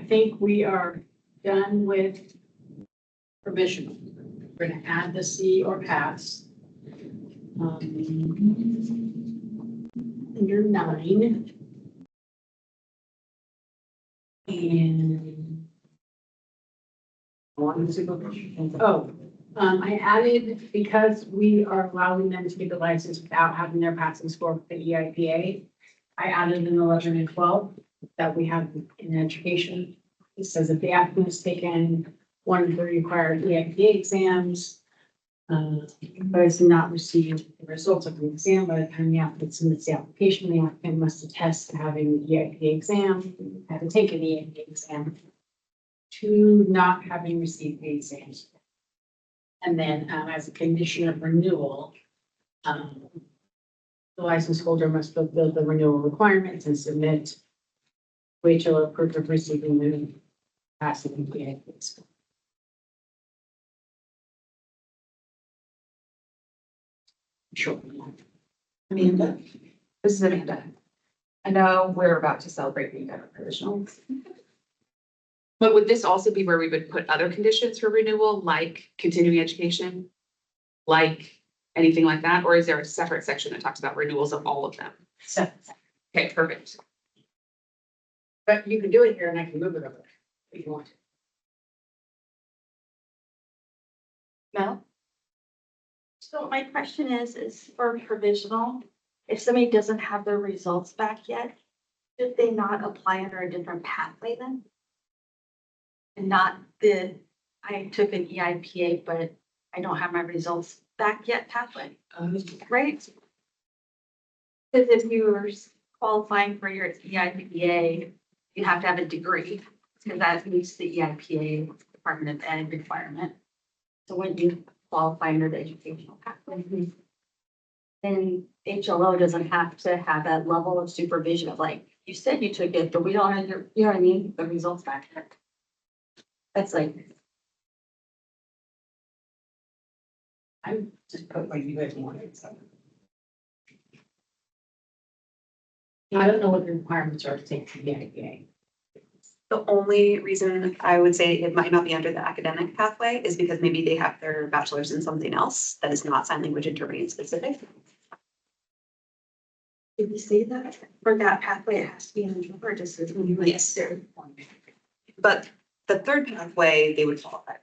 think we are done with provisional. We're gonna add the C or pass. Under 9. And I added, because we are allowing them to get the license without having their passing score for the EIPA, I added an 11 and 12 that we have in education. It says if the applicant has taken one of the required EIPA exams, but has not received the results of the exam by the time the applicant submits the application, the applicant must attest to having the EIPA exam, have to take an EIPA exam, to not having received the exams. And then, as a condition of renewal, the license holder must fulfill the renewal requirements and submit HLO proof of receiving the passing the EIPA exam. Sure. Amanda? This is Amanda. I know we're about to celebrate being done with provisionals. But would this also be where we would put other conditions for renewal, like continuing education? Like anything like that? Or is there a separate section that talks about renewals of all of them? So, Okay, perfect. but you can do it here and I can move it over if you want. No. So my question is for provisional, if somebody doesn't have their results back yet, should they not apply under a different pathway then? And not I took an EIPA, but I don't have my results back yet pathway, right? Because if you were qualifying for your EIPA, you have to have a degree, because that meets the EIPA Department of Ed requirement. So when you qualify under the educational pathway, then HLO doesn't have to have that level of supervision of like, you said you took it, but we don't have your, you know what I mean, the results back there. That's like, I just put what you guys wanted, so. I don't know what the requirements are to take the EIPA. The only reason I would say it might not be under the academic pathway is because maybe they have their bachelor's in something else that is not sign language interpreting specific. did we say that for that pathway, it has to be an interpreter, just when you like Yes. there. But the third pathway, they would qualify for.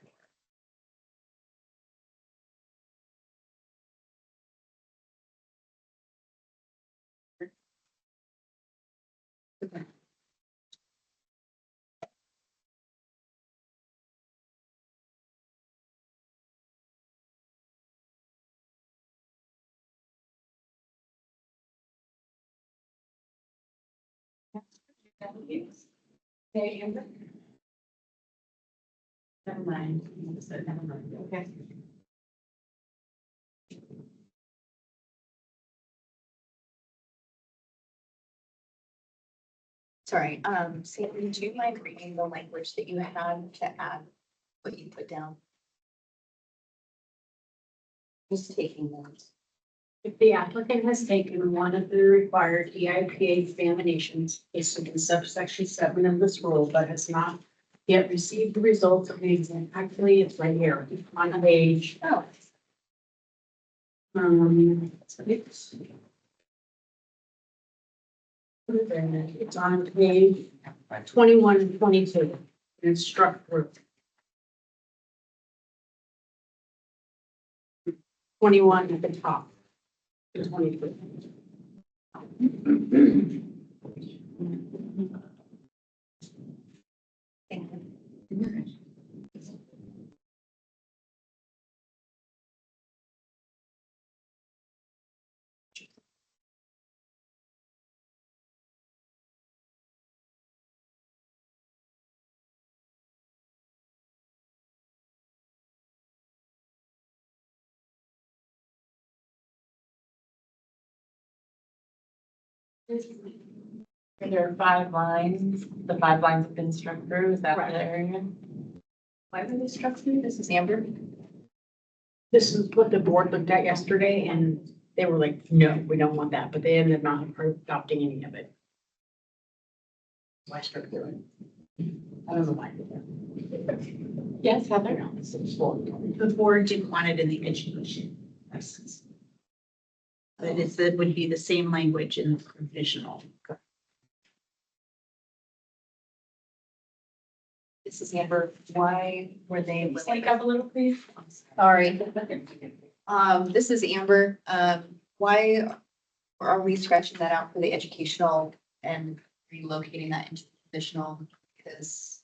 Never mind. Never mind. Okay. Sorry, Sandy, would you mind reading the language that you had to add what you put down? Just taking notes. If the applicant has taken one of the required EIPA examinations listed in subsection 7 of this rule, but has not yet received the results of the exam, actually, it's right here on page. Oh. It's on page 21 and 22. And it's struck through. 21 at the top. 23. Thank you. There are 5 lines, the 5 lines have been struck through, is that Right. the area? Why were they struck through? This is Amber. This is what the board looked at yesterday and they were like, no, we don't want that, but they ended up not adopting any of it. Why struck through it? I don't know why. Yes, Heather? The board didn't want it in the education license. But it would be the same language in the provisional. This is Amber. Why were they? Speak up a little, please. Sorry. This is Amber. Why are we scratching that out for the educational and relocating that into traditional? Because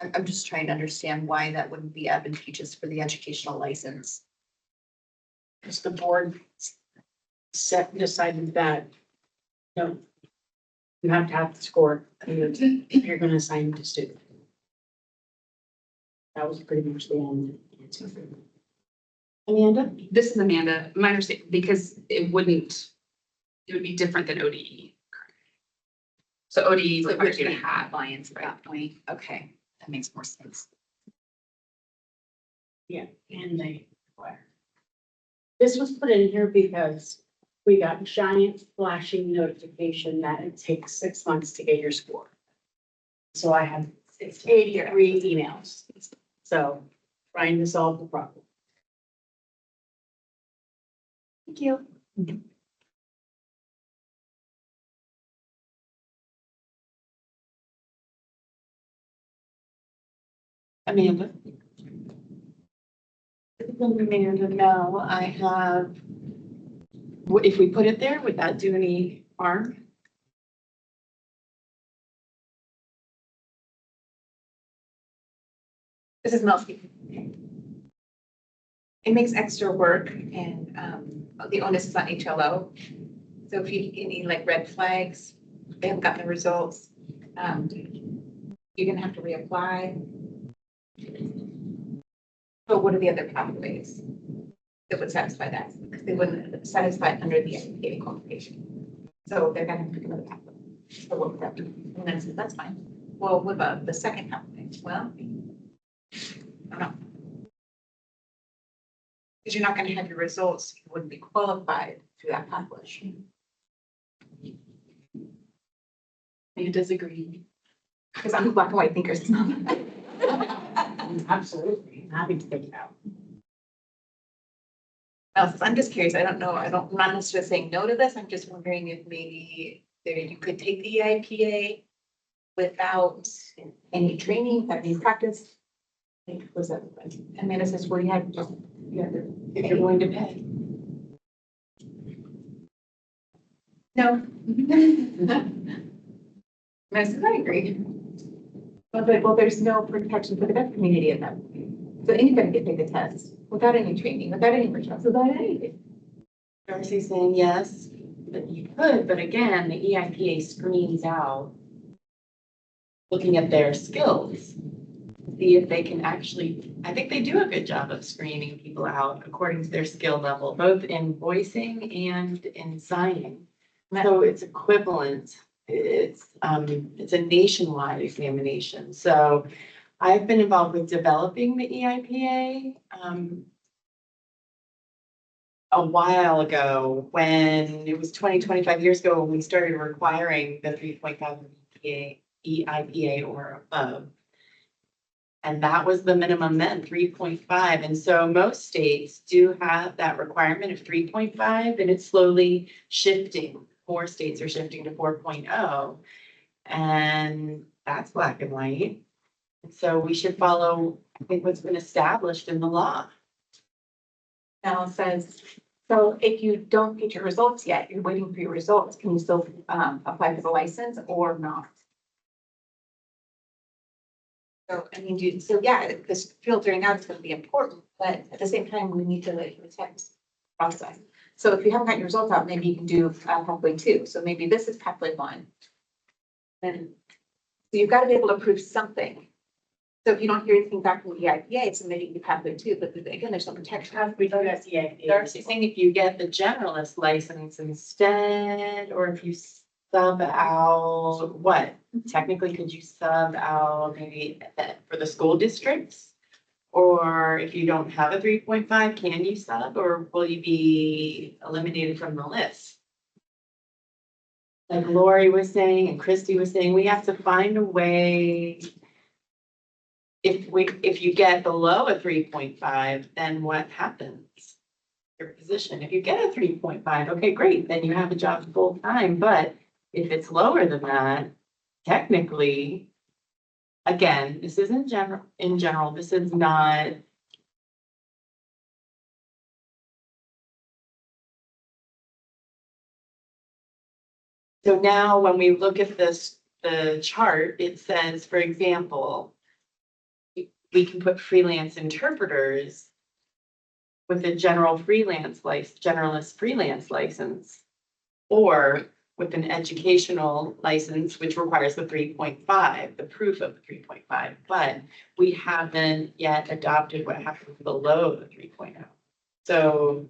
I'm just trying to understand why that wouldn't be advantageous for the educational license. Because the board decided that, no, you have to have the score if you're gonna assign to student. That was pretty much the end answer. Amanda? This is Amanda. My understanding, because it would be different than ODE. So ODE So it requires would you to be have. compliance at that point. Okay, that makes more sense. Yeah, and they require. This was put in here because we got giant flashing notification that it takes 6 months to get your score. So I have 83 emails. So trying to solve the problem. Thank you. Amanda? Amanda, no, I have. If we put it there, would that do any harm? This is Mel speaking. It makes extra work and the onus is on HLO. So if you get any like red flags, they haven't gotten the results, you're gonna have to reapply. But what are the other pathways that would satisfy that? Because they wouldn't satisfy it under the SBA qualification. So they're gonna have to pick another pathway. So what would that be? And then I said, that's fine. Well, what about the second pathway? Well, I don't know. Because you're not gonna have your results, you wouldn't be qualified through that pathway. I disagree. Because I'm a black and white thinker. Absolutely, happy to take it out. I'm just curious, I'm not necessarily saying no to this, I'm just wondering if maybe you could take the EIPA without any training, without any practice. I think was that, Amanda says, well, you have to, if you're going to pay. No. I said, I agree. But, well, there's no protection for the deaf community in that. So anybody can take the test without any training, without any workshops, without anything. Darcy's saying yes, but you could, but again, the EIPA screens out looking at their skills. See if they can actually, I think they do a good job of screening people out according to their skill level, both in voicing and in signing. So it's equivalent. It's a nationwide examination. So I've been involved with developing the EIPA a while ago when it was 25 years ago when we started requiring the 3.5 EIPA or above. And that was the minimum then, 3.5. And so most states do have that requirement of 3.5 and it's slowly shifting. 4 states are shifting to 4.0. And that's black and white. And so we should follow, I think, what's been established in the law. Now it says, so if you don't get your results yet, you're waiting for your results, can you still apply for the license or not? So, I mean, so yeah, this filtering out is gonna be important, but at the same time, we need to like protect process. So if you haven't got your results out, maybe you can do pathway 2. So maybe this is pathway 1. Then, so you've got to be able to prove something. So if you don't hear anything back from the EIPA, it's maybe you pathway 2, but again, there's no protection. We do that EIPA. Darcy's saying if you get the generalist license instead, or if you sub out, what? Technically, could you sub out maybe for the school districts? Or if you don't have a 3.5, can you sub, or will you be eliminated from the list? like Lori was saying and Christy was saying, we have to find a way. If you get below a 3.5, then what happens? Your position, if you get a 3.5, okay, great, then you have a job full time, but if it's lower than that, technically, again, this isn't in general, this is not. So now when we look at this, the chart, it says, for example, we can put freelance interpreters with a generalist freelance license, or with an educational license, which requires the 3.5, the proof of the 3.5, but we haven't yet adopted what happens below the 3.0. So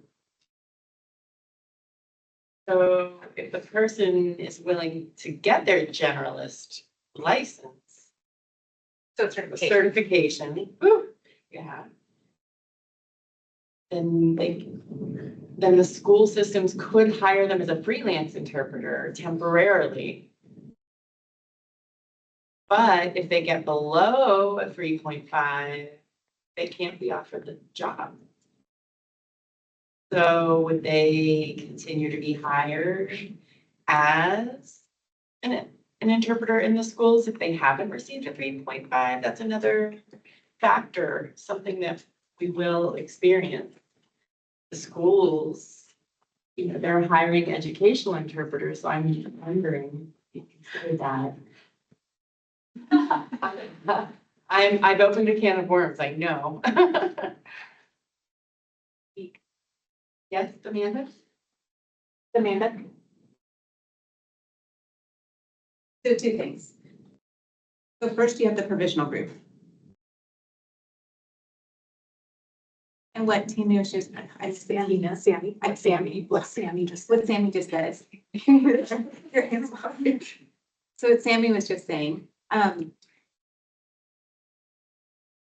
if the person is willing to get their generalist license, So certification, yeah. Then the school systems could hire them as a freelance interpreter temporarily. But if they get below a 3.5, they can't be offered the job. So would they continue to be hired as an interpreter in the schools if they haven't received a 3.5? That's another factor, something that we will experience. The schools, they're hiring educational interpreters, so I'm wondering if you consider that. I've opened a can of worms, I know. Yes, Amanda? Amanda? So two things. So first you have the provisional group. And what Tammy was just, Sammy, what Sammy just says. Your hands off. So what Sammy was just saying,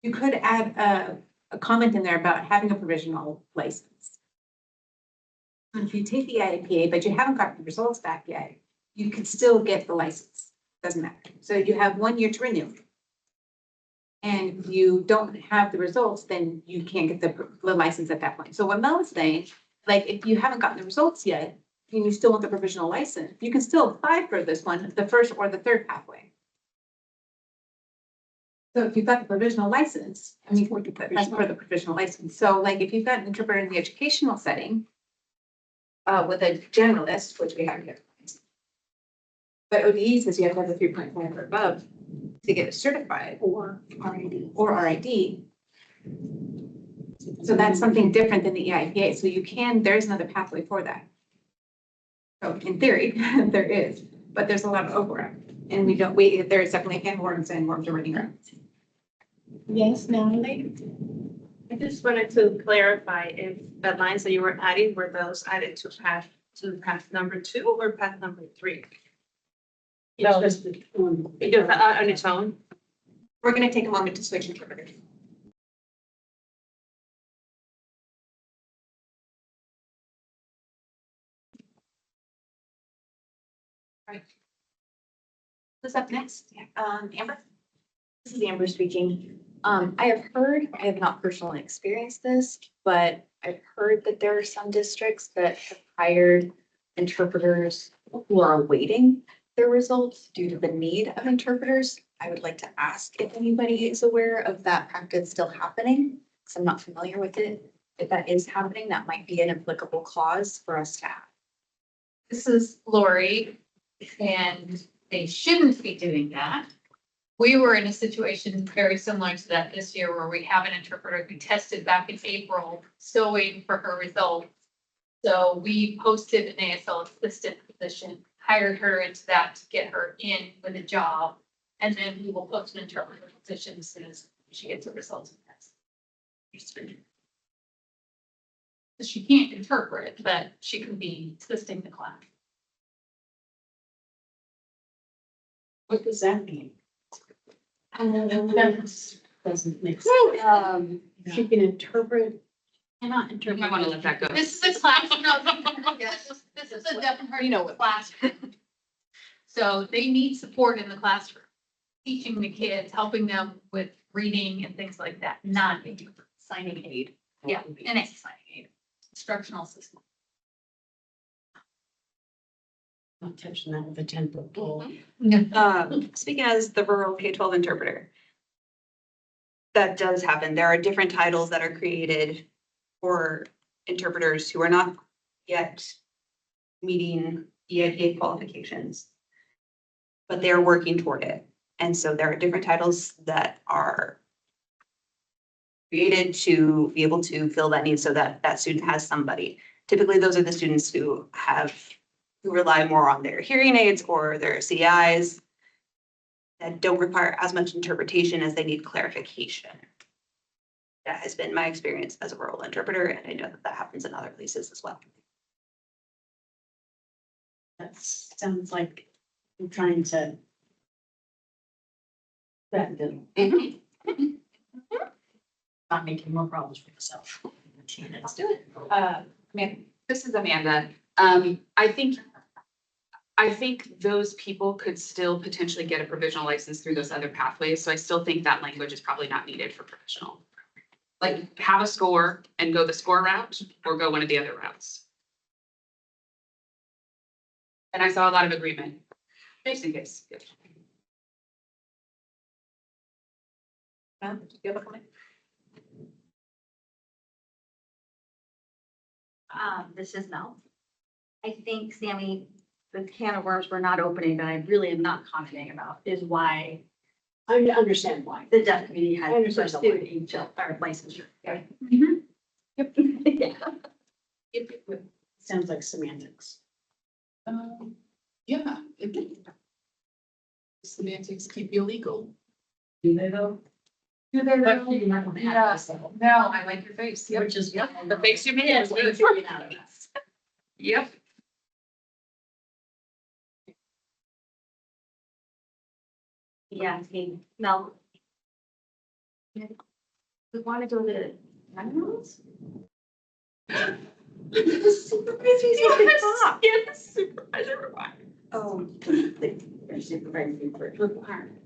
you could add a comment in there about having a provisional license. If you take the IAPA, but you haven't got the results back yet, you can still get the license, doesn't matter. So you have 1 year to renew. And you don't have the results, then you can't get the license at that point. So what Mel is saying, like, if you haven't gotten the results yet, and you still want the provisional license, you can still apply for this one, the first or the third pathway. So if you've got the provisional license, that's for the provisional license. So like, if you've got an interpreter in the educational setting, with a generalist, which we have here. But ODE says you have to have a 3.5 or above to get it certified, or RID. So that's something different than the EIPA. So there's another pathway for that. So in theory, there is, but there's a lot of overlap. And there is definitely handworms and worms are running around. Yes, Natalie? I just wanted to clarify if the lines that you were adding, were those added to path number 2 or path number 3? It's just On its own? We're going to take a moment to switch interpreters. Right. Who's up next? Amber? This is Amber speaking. I have not personally experienced this, but I've heard that there are some districts that have hired interpreters who are awaiting their results due to the need of interpreters. I would like to ask if anybody is aware of that practice still happening, because I'm not familiar with it. If that is happening, that might be an applicable clause for us to have. This is Lori, and they shouldn't be doing that. We were in a situation very similar to that this year where we have an interpreter who tested back in April, still waiting for her results. So we posted an ASL assistant position, hired her into that to get her in with a job. And then we will post an interpreter position as soon as she gets the results of this. So she can't interpret, but she can be assisting the class. What does that mean? That doesn't make sense. She can interpret. Cannot interpret. I want to let that go. This is a class, no, yes, this is a definitely, class. So they need support in the classroom, teaching the kids, helping them with reading and things like that, not Signing aid. yeah, and it's signing aid, instructional system. Not touching that with a 10-foot pole. Speaking as the rural K-12 interpreter, that does happen. There are different titles that are created for interpreters who are not yet meeting EIPA qualifications, but they're working toward it. And so there are different titles that are created to be able to fill that need so that that student has somebody. Typically, those are the students who rely more on their hearing aids or their CIs that don't require as much interpretation as they need clarification. That has been my experience as a rural interpreter, and I know that that happens in other places as well. That sounds like I'm trying to. That didn't. Not making more problems for myself. Let's do it. This is Amanda. I think those people could still potentially get a provisional license through those other pathways, so I still think that language is probably not needed for provisional. Like, have a score and go the score route, or go one of the other routes. And I saw a lot of agreement, just in case. Do you have a comment? This is Mel. I think, Sammy, the can of worms we're not opening, that I really am not commenting about, is why I understand why. the deaf community I has understand pursued each our licensure. Yeah. Yep. Yeah. Sounds like semantics. Yeah. Semantics keep you legal. Do they though? Do they But you're not gonna have to, so. No, I like your face. Yep. Which is. The face you made. Yeah, it's what you're figuring out of this. Yep. Yeah, hey, Mel. We want to go to animals? Yes, supervisor required. Oh. They're supervising for required.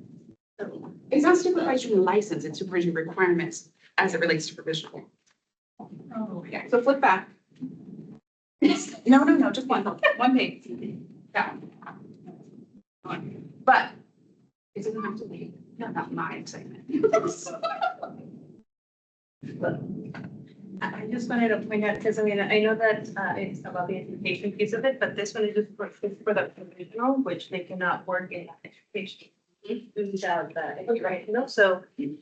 It's not supervisory license, it's supervisory requirements as it relates to provisional. Oh, Yeah, so flip back. No, just one page. That one. But it doesn't have to be, no, not my excitement. I just wanted to point out, because I mean, I know that it's about the education piece of it, but this one is just for the provisional, which they cannot work in education. Without the educational, so, you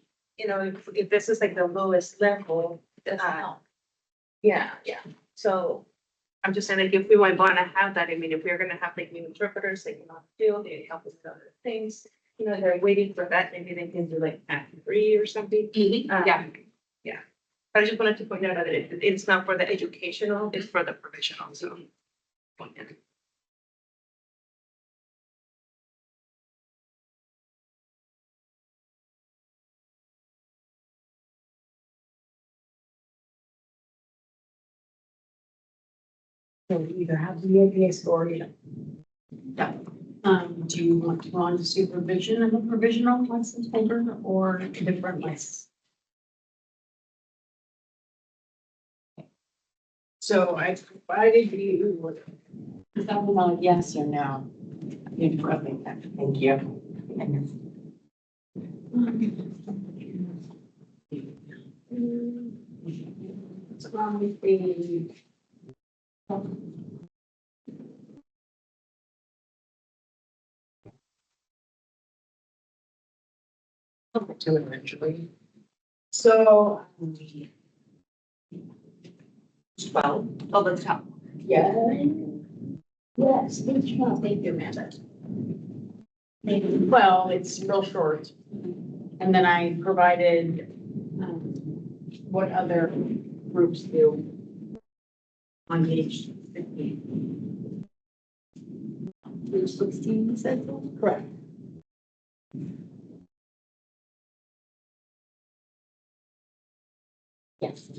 know, if this is like the lowest level, yeah, so. I'm just saying, like, if we want to have that, I mean, if we're gonna have like new interpreters, they cannot do, they help us with other things. You know, they're waiting for that, maybe they can do like Act 3 or something. Yeah. Yeah, but I just wanted to point out that it's not for the educational, it's for the provisional, so. So we either have the APA score or you don't. Yeah. Do you want to go on to supervision of a provisional license holder or a different license? So I provided you with, is that one a yes or no? You'd probably, thank you. It's going to be. I'll get to it eventually. So. 12. Oh, that's top. Yeah. Yes, it's 12. Thank you, Amanda. Well, it's real short. And then I provided what other groups do on page 15. Page 16, you said so? Correct. Yes.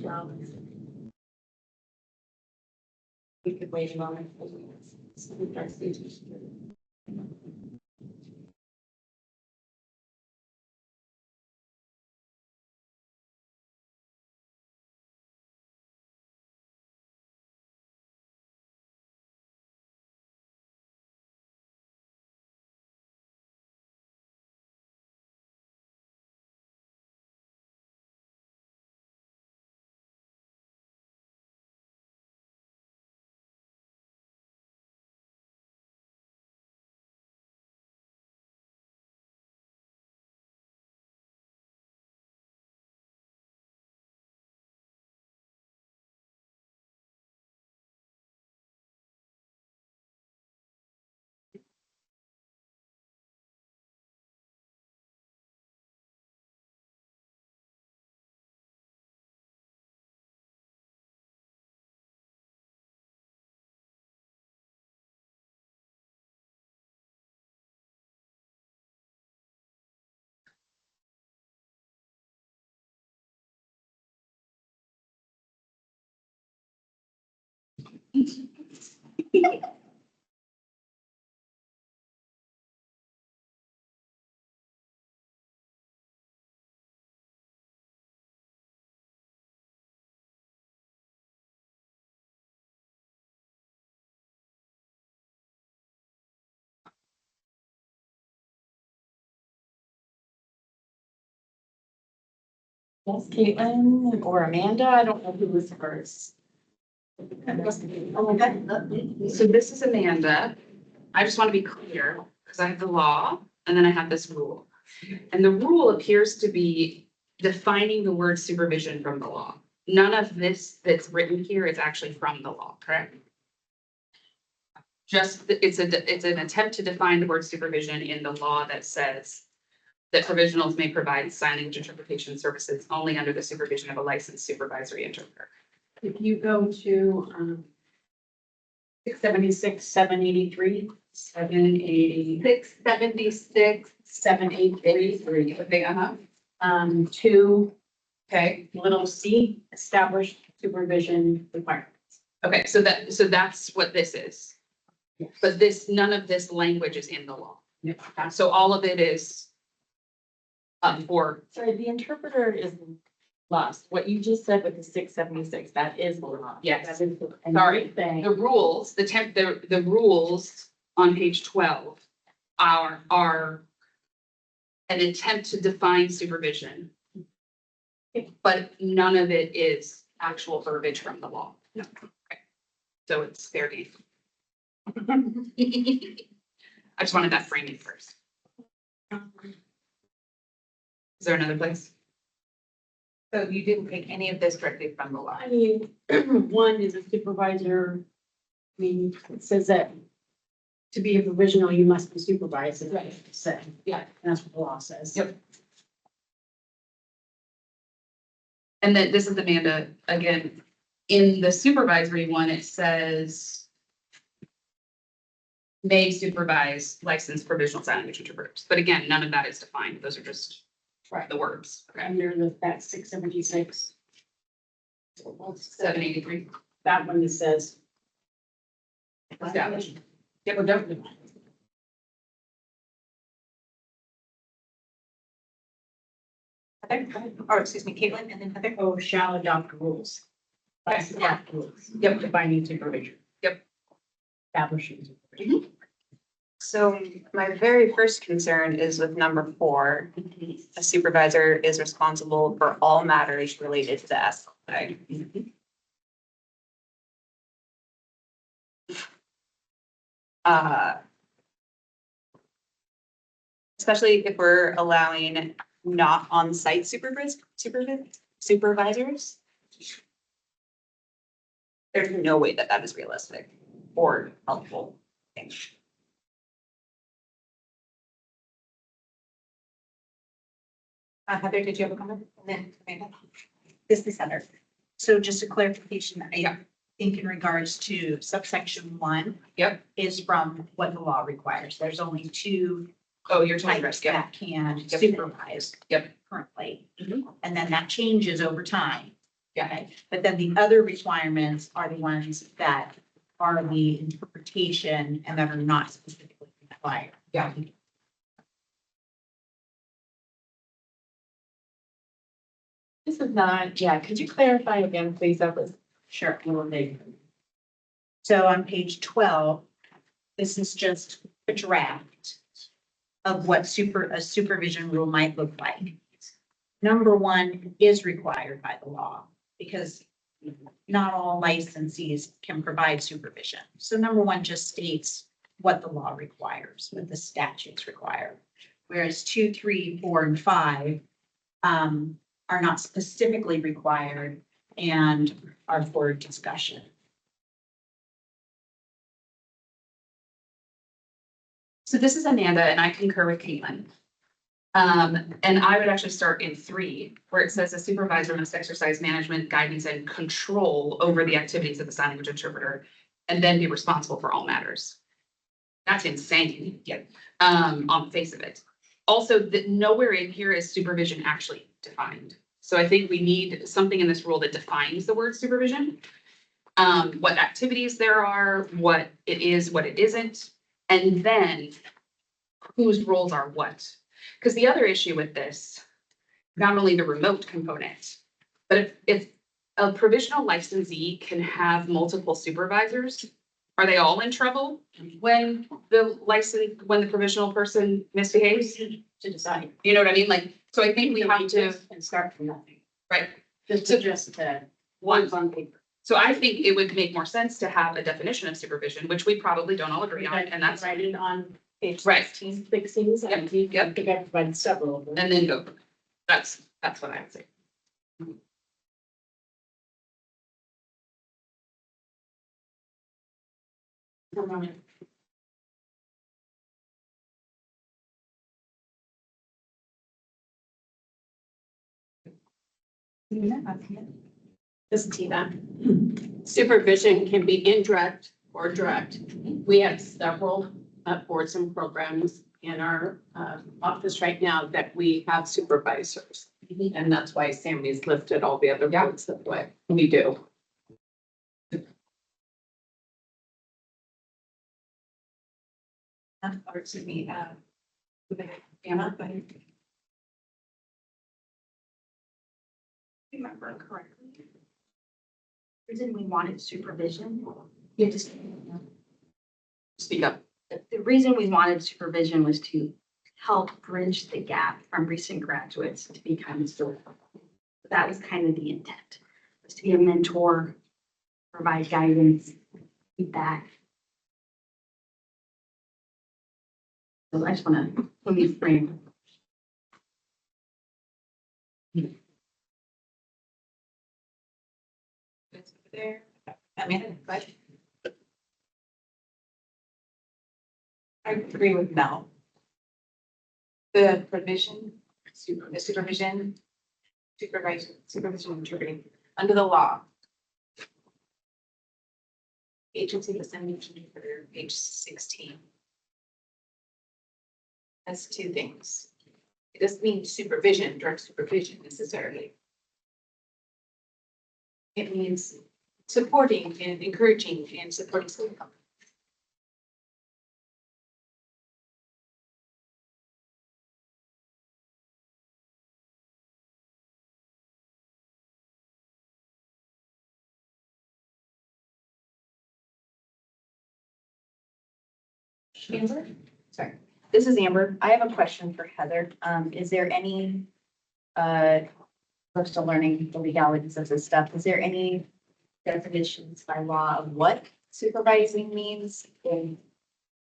We could wait a moment. Yes, Caitlin or Amanda, I don't know who was first. Oh my God. So this is Amanda. I just want to be clear, because I have the law and then I have this rule. And the rule appears to be defining the word supervision from the law. None of this that's written here is actually from the law, correct? Just, it's an attempt to define the word supervision in the law that says that provisionals may provide signage interpretation services only under the supervision of a licensed supervisory interpreter. If you go to, 676, 783, 676, 783, okay, two, okay. little c, established supervision requirements. Okay, so that's what this is. Yes. But none of this language is in the law. Yep. So all of it is for, Sorry, the interpreter is lost. What you just said with the 676, that is the law. Yes. That is the- and Sorry. you're saying- the rules, the rules on page 12 are an attempt to define supervision. But none of it is actual verbiage from the law. No. Okay. So it's fair game. I just wanted that framing first. Is there another place? So you didn't take any of this directly from the law? I mean, one is a supervisor. I mean, it says that to be a provisional, you must be supervised, and that's what it said. Yeah. And that's what the law says. Yep. And then this is Amanda, again, in the supervisory one, it says may supervise licensed provisional sign language interpreters. But again, none of that is defined. Those are just Right. the words. Okay. Under that 676. 783. That one that says. Established. Yep, or don't define. Or excuse me, Caitlin, and then Heather. Oh, shall adopt rules. That's Okay. adopt rules. Yep. Defining supervision. Yep. Establishing supervision. So my very first concern is with number 4. A supervisor is responsible for all matters related to the SLI. Especially if we're allowing not on-site supervisors. There's no way that that is realistic or helpful. Heather, did you have a comment? And then Amanda. This is Heather. So just a clarification, I think in regards to subsection 1. Yep. Is from what the law requires. There's only 2 Oh, you're talking about, types yep. that can Yep. supervise. Yep. Currently. Mhm. And then that changes over time. Yeah. Okay, but then the other requirements are the ones that are the interpretation and that are not specifically. required. Yeah. This is not, yeah, could you clarify again, please? That was. Sure. So on page 12, this is just a draft of what a supervision rule might look like. Number one is required by the law because not all licensees can provide supervision. So number one just states what the law requires, what the statutes require. Whereas 2, 3, 4, and 5 are not specifically required and are for discussion. So this is Amanda and I concur with Caitlin. And I would actually start in 3, where it says a supervisor must exercise management, guidance, and control over the activities of the sign language interpreter, and then be responsible for all matters. That's insane, on the face of it. Also, that nowhere in here is supervision actually defined. So I think we need something in this rule that defines the word supervision. What activities there are, what it is, what it isn't, and then whose roles are what. Because the other issue with this, not only the remote component, but if a provisional licensee can have multiple supervisors, are they all in trouble when the provisional person misbehaves? To decide. You know what I mean? Like, so I think we have to, And start from nothing. right, Just So- to just one. ones on paper. So I think it would make more sense to have a definition of supervision, which we probably don't all agree on, and that's, Write it on page Right. 16, 16, and you Yep. think I provided several of them. and then go. That's what I would say. This is Tina. Supervision can be indirect or direct. We have several boards and programs in our office right now that we have supervisors. And that's why Sammy's lifted all the other boards that way we do. Or excuse me, Anna, but. Remember correctly. Reason we wanted supervision, You have to speak up. the reason we wanted supervision was to help bridge the gap from recent graduates to become still. That was kind of the intent, was to be a mentor, provide guidance, feedback. So I just want to please frame. There. I mean, but I agree with Mel. The supervision, supervision interpreting under the law. Agency dissemination for page 16. That's 2 things. It doesn't mean supervision, direct supervision necessarily. It means supporting and encouraging and supporting school company. Amber? Sorry, this is Amber. I have a question for Heather. Is there any, we're still learning the legalities of this stuff. Is there any definitions by law of what supervising means in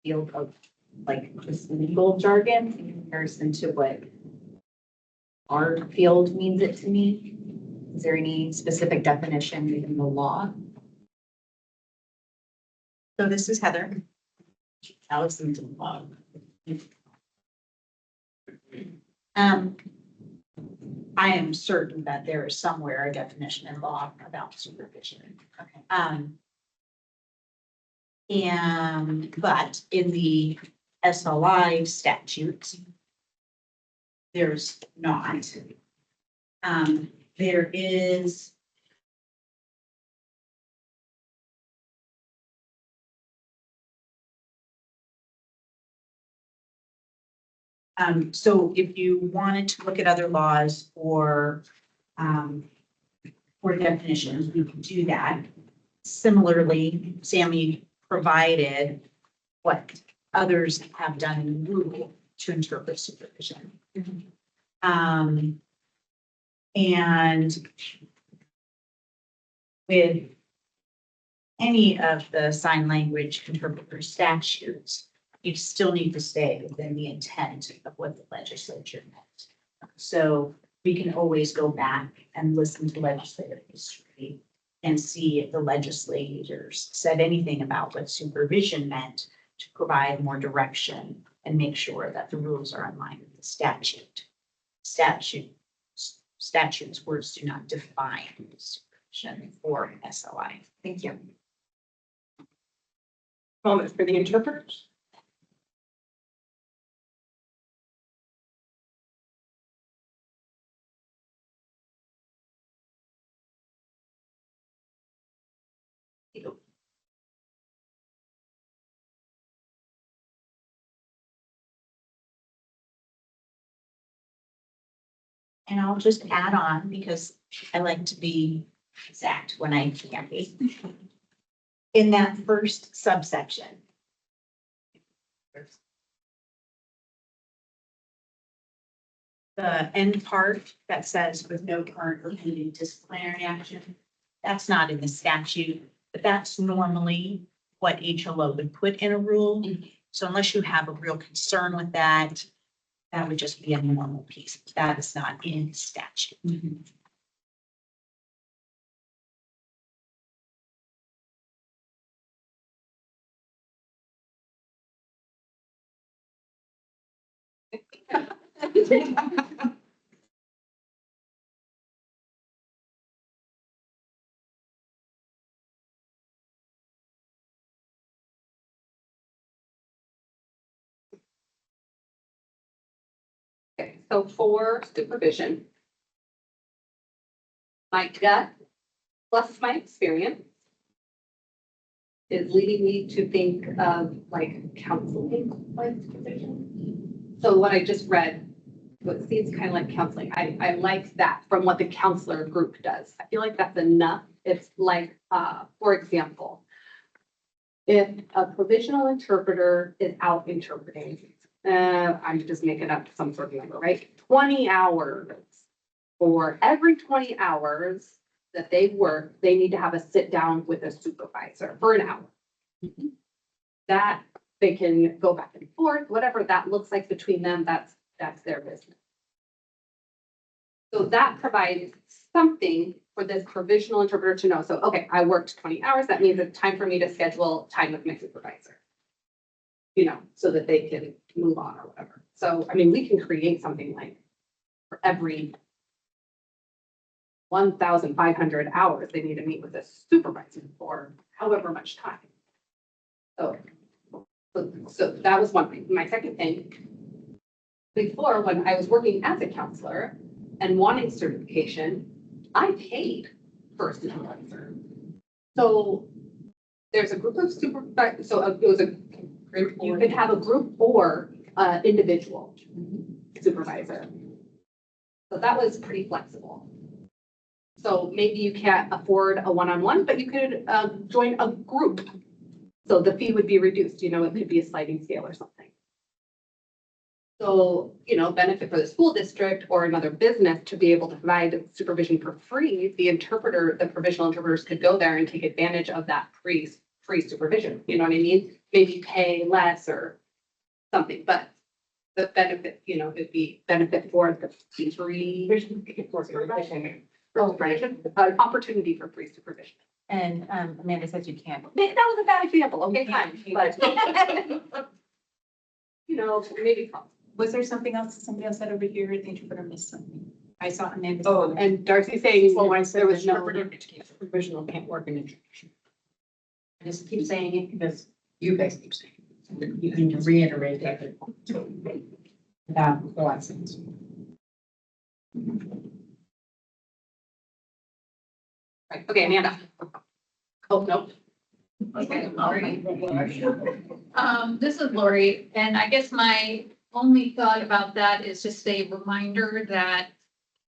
field of like just legal jargon in comparison to what our field means it to me? Is there any specific definition in the law? So this is Heather. Allison's in love. I am certain that there is somewhere a definition in law about supervision. Okay. But in the SLI statutes, there's not. There is So if you wanted to look at other laws for definitions, we can do that. Similarly, Sammy provided what others have done in rule to interpret supervision. And with any of the sign language interpreter statutes, you still need to stay within the intent of what the legislature meant. So we can always go back and listen to legislative history and see if the legislators said anything about what supervision meant to provide more direction and make sure that the rules are in line with the statute. Statutes words do not define supervision or SLI. Thank you. Moment for the interpreters. And I'll just add on because I like to be exact when I can be. In that first subsection. The end part that says with no current or pending disciplinary action, that's not in the statute, but that's normally what HLO would put in a rule. So unless you have a real concern with that, that would just be a normal piece. That is not in statute. Okay, so for supervision. My gut plus my experience is leading me to think of like counseling like supervision. So what I just read, what seems kind of like counseling, I like that from what the counselor group does. I feel like that's enough. It's like, for example, if a provisional interpreter is out interpreting, I'm just making up some sort of number, right? 20 hours. For every 20 hours that they work, they need to have a sit down with a supervisor for an hour. That they can go back and forth, whatever that looks like between them, that's their business. So that provides something for this provisional interpreter to know. So, okay, I worked 20 hours. That means it's time for me to schedule time with my supervisor. You know, so that they can move on or whatever. So, I mean, we can create something like for every 1,500 hours, they need to meet with a supervisor for however much time. So that was one thing. My second thing, before when I was working as a counselor and wanting certification, I paid for a supervisor. So there's a group of supervisors, so it was a group, you could have a group or individual supervisor. So that was pretty flexible. So maybe you can't afford a one-on-one, but you could join a group. So the fee would be reduced, you know, it could be a sliding scale or something. So, you know, benefit for the school district or another business to be able to provide supervision for free, the interpreter, the provisional interpreters could go there and take advantage of that free supervision, you know what I mean? Maybe pay less or something, but the benefit, you know, it'd be benefit for the free supervision. An opportunity for free supervision. And Amanda says you can't. That was a bad example, okay, fine, but. You know, maybe. Was there something else somebody else said over here? The interpreter missed something. I saw Amanda. Oh, and Darcy saying, well, I said there was no. Provisional can't work in education. I just keep saying it because you guys keep saying it. You can reiterate that about the license. Right, okay, Amanda. Oh, no. Okay, Lori. This is Lori, and I guess my only thought about that is just a reminder that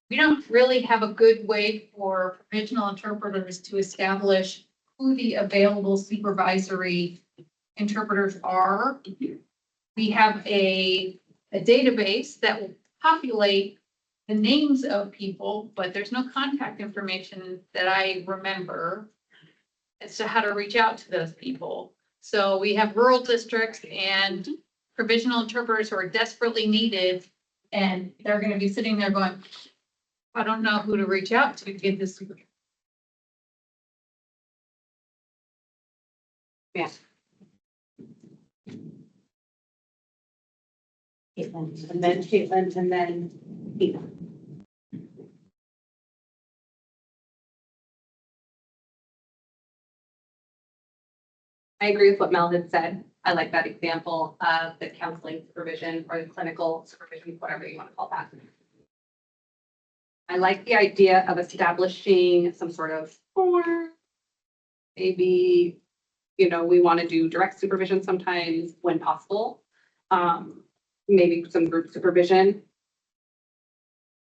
we don't really have a good way for provisional interpreters to establish who the available supervisory interpreters are. We have a database that will populate the names of people, but there's no contact information that I remember as to how to reach out to those people. So we have rural districts and provisional interpreters who are desperately needed, and they're gonna be sitting there going, I don't know who to reach out to get this. Yeah. Caitlin, and then Caitlin, and then Tina. I agree with what Mel had said. I like that example of the counseling supervision or the clinical supervision, whatever you want to call that. I like the idea of establishing some sort of form. Maybe, we want to do direct supervision sometimes when possible. Maybe some group supervision.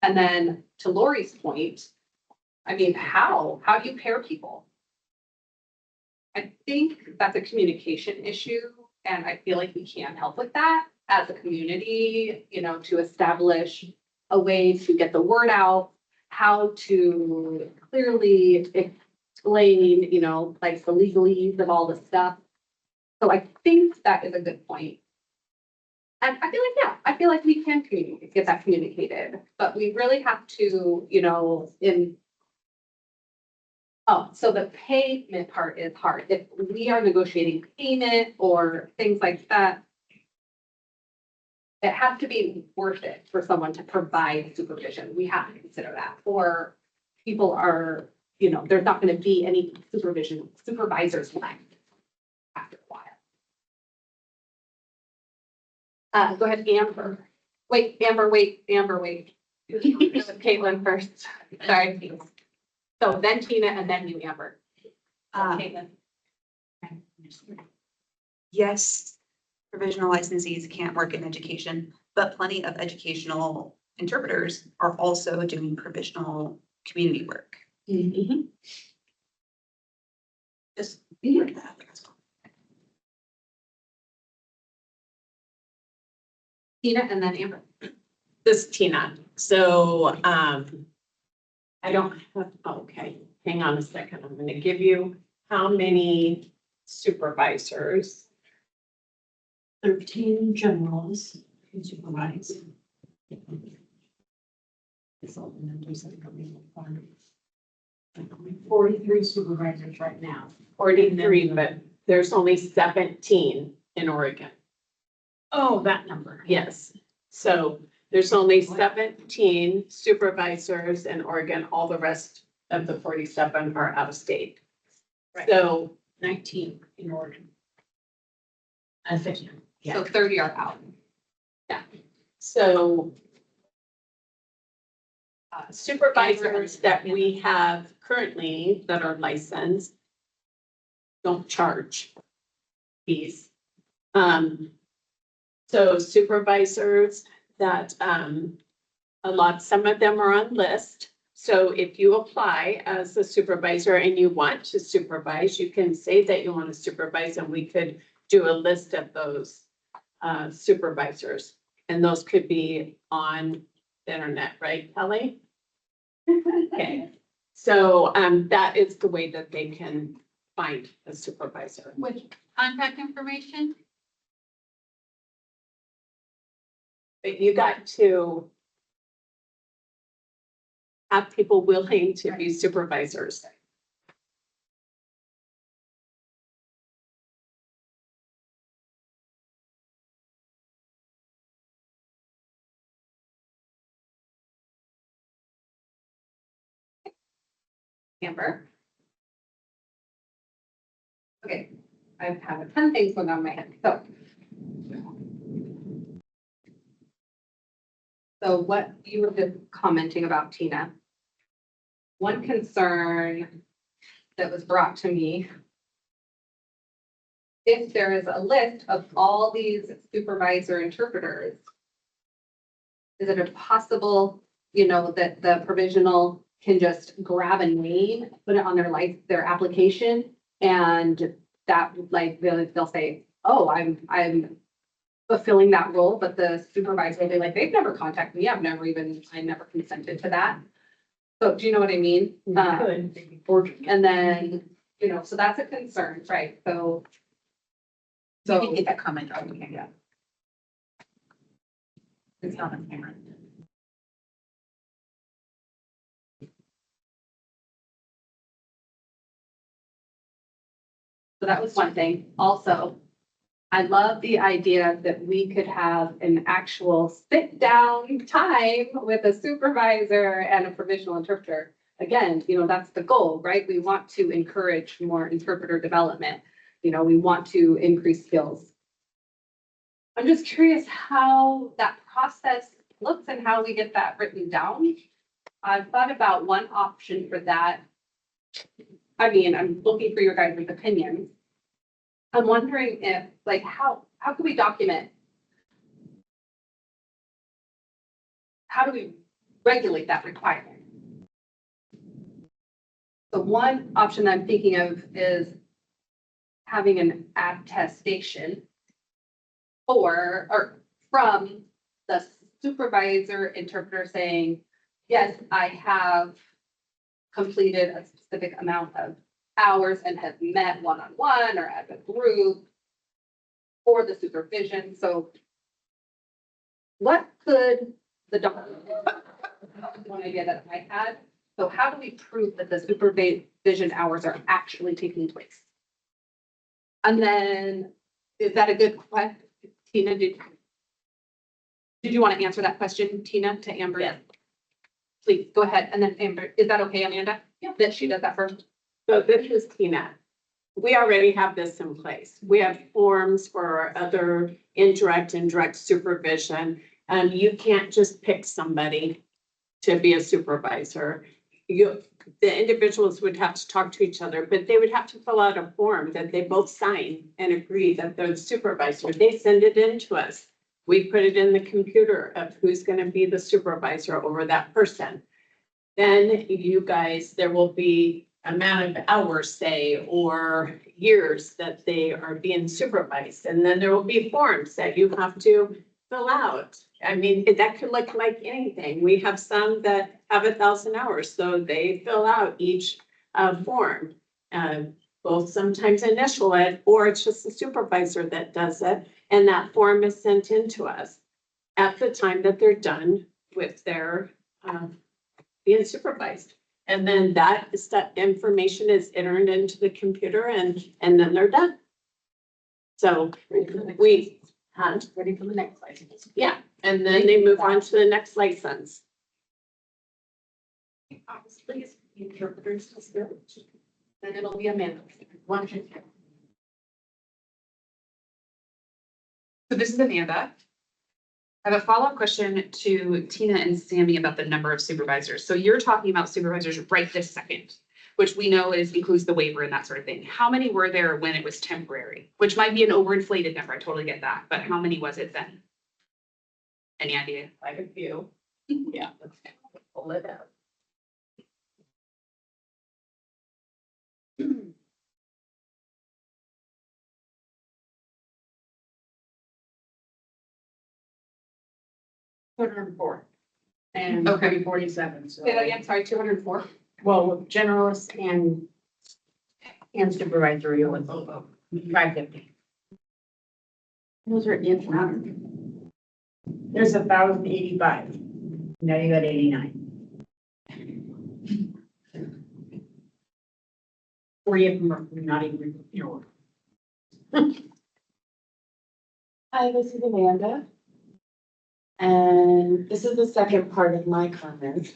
And then to Lori's point, I mean, how do you pair people? I think that's a communication issue, and I feel like we can help with that as a community, to establish a way to get the word out, how to clearly explain, like the legalese of all the stuff. So I think that is a good point. And I feel like we can get that communicated, but we really have to, so the payment part is hard. If we are negotiating payment or things like that, it has to be worth it for someone to provide supervision. We have to consider that. Or people are, there's not going to be any supervisors left after a while. Go ahead, Amber. Wait. Caitlin first. Sorry. So then Tina and then you, Amber. Caitlin. Yes, provisional licensees can't work in education, but plenty of educational interpreters are also doing provisional community work. Just be aware of that. Tina and then Amber. This is Tina. So, I don't have, okay, hang on a second. I'm gonna give you how many supervisors. 13 generals who supervise. It's all the numbers that are coming up. 43 supervisors right now. 43, but there's only 17 in Oregon. Oh, that number. Yes. So there's only 17 supervisors in Oregon. All the rest of the 47 are out of state. Right. So 19 in Oregon. I think, So 30 are out. so supervisors that we have currently that are licensed don't charge fees. So supervisors that, some of them are on list. So if you apply as a supervisor and you want to supervise, you can say that you want to supervise and we could do a list of those supervisors. And those could be on the internet, right, Kelly? Okay, so that is the way that they can find a supervisor. With contact information? But you got to have people willing to be supervisors. Amber. Okay, I have a ton of things going on in my head. So what you were just commenting about, Tina. One concern that was brought to me. If there is a list of all these supervisor interpreters, Is it a possible, that the provisional can just grab a name, put it on their application? And that like, they'll say, oh, I'm fulfilling that role, but the supervisor will be like, they've never contacted me. I never consented to that. So do you know what I mean? And then, so that's a concern, right? So. You can get that comment on, yeah. It's not on camera. So that was one thing. Also, I love the idea that we could have an actual sit down time with a supervisor and a provisional interpreter. Again, that's the goal, right? We want to encourage more interpreter development. We want to increase skills. I'm just curious how that process looks and how we get that written down. I've thought about one option for that. I mean, I'm looking for your guys' opinions. I'm wondering if, like, how can we document? How do we regulate that requirement? The one option I'm thinking of is having an attestation or from the supervisor interpreter saying, yes, I have completed a specific amount of hours and have met one-on-one or as a group for the supervision. So what could the doctor, one idea that I had, so how do we prove that the supervision hours are actually taking place? And then, is that a good question? Tina, did you want to answer that question, Tina, to Amber? Yes. Please, go ahead. And then Amber, is that okay, Amanda? Yeah. That she does that first? So this is Tina. We already have this in place. We have forms for other indirect and direct supervision. And you can't just pick somebody to be a supervisor. The individuals would have to talk to each other, but they would have to fill out a form that they both sign and agree that they're the supervisor. They send it in to us. We put it in the computer of who's going to be the supervisor over that person. Then you guys, there will be amount of hours, say, or years that they are being supervised. And then there will be forms that you have to fill out. I mean, that could look like anything. We have some that have 1,000 hours, so they fill out each form. Both sometimes initial it, or it's just the supervisor that does it. And that form is sent in to us at the time that they're done with their being supervised. And then that information is entered into the computer and then they're done. So Ready for the next license. yeah, and then they move on to the next license. Obviously, it's the interpreter's skill. Then it'll be Amanda. One, two, three. So this is Amanda. I have a follow-up question to Tina and Sammy about the number of supervisors. So you're talking about supervisors right this second, which we know includes the waiver and that sort of thing. How many were there when it was temporary? Which might be an overinflated number, I totally get that, but how many was it then? Any idea? Like a few. Yeah, let's pull it out. And Okay. 347. So, Say that again, sorry, 204? well, generalist and supervisory was 550. Those are in. There's 1,085. Now you got 89. 40 of them are not even, Hi, this is Amanda. And this is the second part of my comment.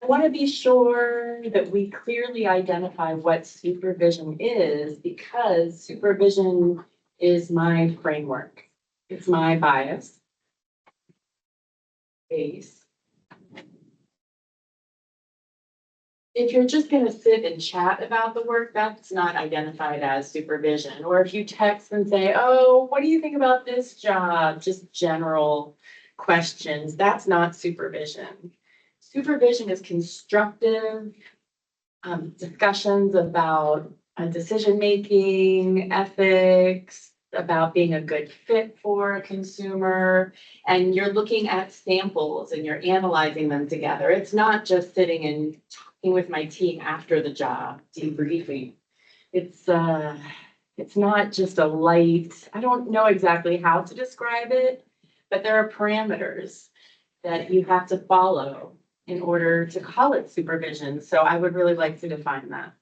I want to be sure that we clearly identify what supervision is, because supervision is my framework. It's my bias. Base. if you're just gonna sit and chat about the work, that's not identified as supervision. Or if you text and say, oh, what do you think about this job? Just general questions, that's not supervision. Supervision is constructive discussions about decision-making, ethics, about being a good fit for a consumer. And you're looking at samples and you're analyzing them together. It's not just sitting and talking with my team after the job, debriefing. It's not just a light, I don't know exactly how to describe it, but there are parameters that you have to follow in order to call it supervision. So I would really like to define that.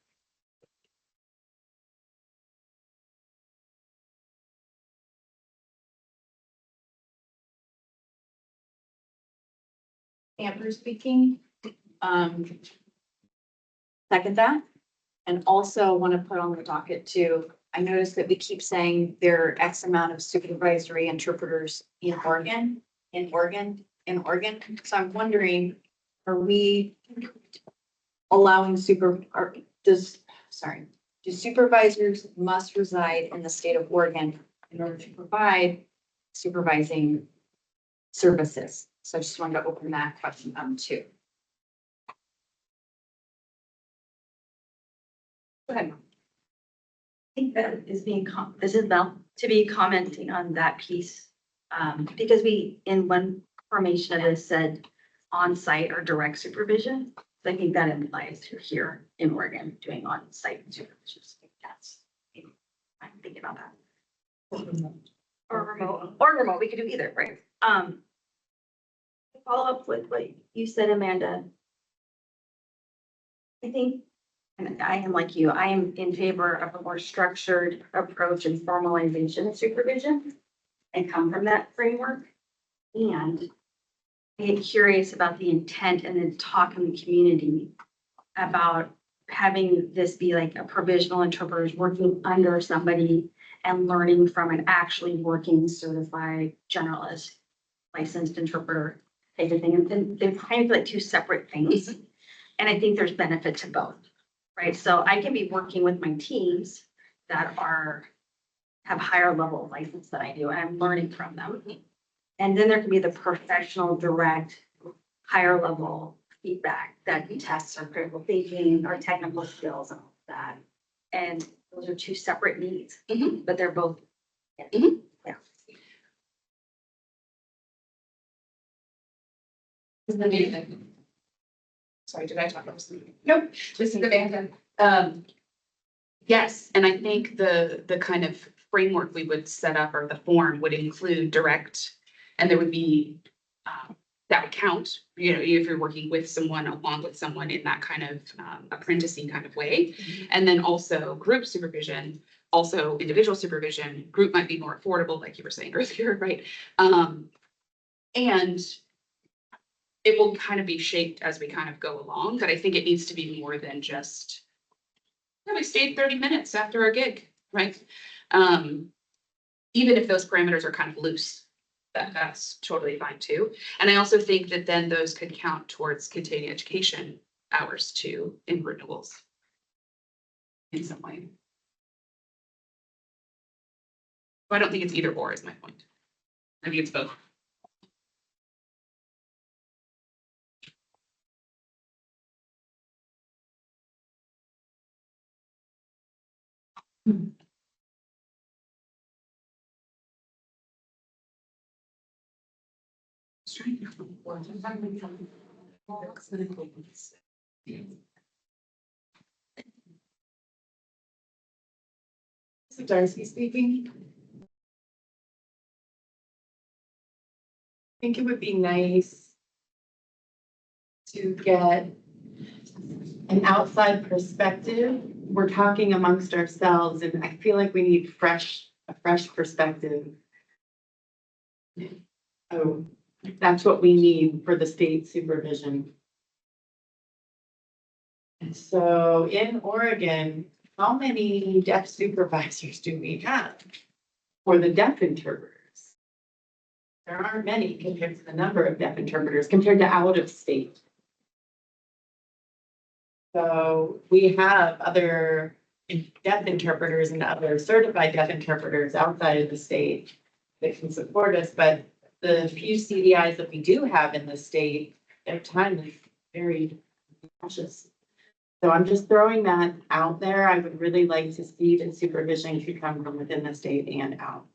Amber speaking. Um, second that. And also want to put on the docket too, I noticed that we keep saying there are X amount of supervisory interpreters in Oregon. So I'm wondering, are we allowing do supervisors must reside in the state of Oregon in order to provide supervising services? So I just wanted to open that question up too. Go ahead. I think that is this is Mel, to be commenting on that piece. Because we, in one formation of this said on-site or direct supervision. So I think that implies to here in Oregon doing on-site supervision. That's, I'm thinking about that. Or remote, we could do either, right? Follow up with what you said, Amanda. I think, and I am like you, I am in favor of a more structured approach and formalization of supervision and come from that framework. And I get curious about the intent and then talk in the community about having this be like a provisional interpreter working under somebody and learning from an actually working certified generalist licensed interpreter type of thing. And they're kind of like two separate things. And I think there's benefit to both, right? So I can be working with my teams that have higher level of license than I do, and I'm learning from them. And then there can be the professional, direct, higher level feedback that tests our critical thinking, our technical skills and all of that. And those are two separate needs, but they're both. Yeah. Sorry, did I talk about something? Nope, this is Amanda. Yes, and I think the kind of framework we would set up or the form would include direct, and there would be, that would count, you know, if you're working with someone, along with someone in that kind of apprenticing kind of way. And then also group supervision, also individual supervision, group might be more affordable, like you were saying earlier, right? And it will kind of be shaped as we kind of go along, but I think it needs to be more than just, yeah, we stayed 30 minutes after our gig, right? Even if those parameters are kind of loose, that's totally fine too. And I also think that then those could count towards continuing education hours too in renewals in some way. So I don't think it's either or is my point. I think it's both. Darcy speaking. I think it would be nice to get an outside perspective. We're talking amongst ourselves and I feel like we need a fresh perspective. Oh, that's what we need for the state supervision. And so in Oregon, how many deaf supervisors do we have for the deaf interpreters? There aren't many compared to the number of deaf interpreters compared to out of state. So we have other deaf interpreters and other certified deaf interpreters outside of the state that can support us, but the few CDIs that we do have in the state, their time is very precious. So I'm just throwing that out there. I would really like to see the supervision could come from within the state and out.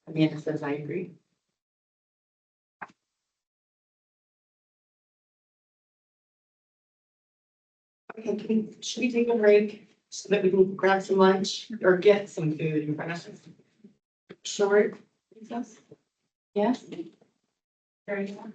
Amanda says I agree. Okay, should we take a break so that we can grab some lunch or get some food in front of us? Short recess? Yes? Very good.